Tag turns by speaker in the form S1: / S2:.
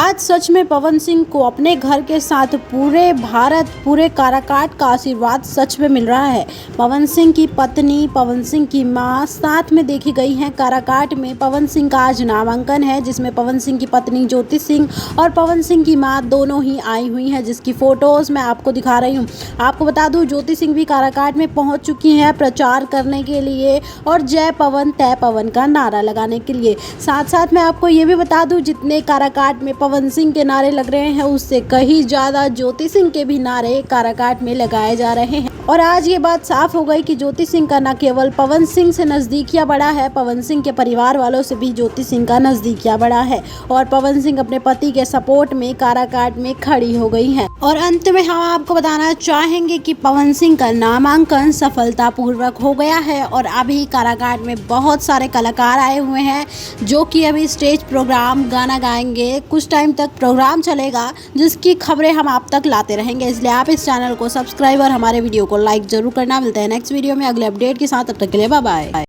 S1: आज सच में पवन सिंह को अपने घर के साथ पूरे भारत, पूरे काराकाट का आशीर्वाद सच में मिल रहा है। पवन सिंह की पत्नी, पवन सिंह की मां साथ में देखी गई हैं काराकाट में। पवन सिंह का आज नामांकन है, जिसमें पवन सिंह की पत्नी ज्योति सिंह और पवन सिंह की मां दोनों ही आई हुई हैं, जिसकी फोटोज मैं आपको दिखा रही हूँ। आपको बता दूं, ज्योति सिंह भी काराकाट में पहुंच चुकी हैं प्रचार करने के लिए और जय पवन तय पवन का नारा लगाने के लिए। साथ साथ मैं आपको ये भी बता दूं, जितने काराकाट में पवन सिंह के नारे लग रहे हैं, उससे कहीं ज़्यादा ज्योति सिंह के भी नारे काराकाट में लगाए जा रहे हैं। और आज ये बात साफ हो गई कि ज्योति सिंह का न केवल पवन सिंह से नज़दीकिया बढ़ा है, पवन सिंह के परिवार वालों से भी ज्योति सिंह का नज़दीकिया बढ़ा है। और पवन सिंह अपने पति के सपोर्ट में काराकाट में खड़ी हो गई हैं। और अंत में हम आपको बताना चाहेंगे कि पवन सिंह का नामांकन सफलतापूर्वक हो गया है और अभी काराकाट में बहुत सारे कलाकार आए हुए हैं, जो कि अभी स्टेज प्रोग्राम गाना गाएंगे। कुछ टाइम तक प्रोग्राम चलेगा, जिसकी खबरें हम आप तक लाते रहेंगे। इसलिए आप इस चैनल को सब्सक्राइब और हमारे वीडियो को लाइक जरूर करना। मिलते हैं नेक्स्ट वीडियो में अगले अपडेट के साथ। तब तक के लिए बाय बाय।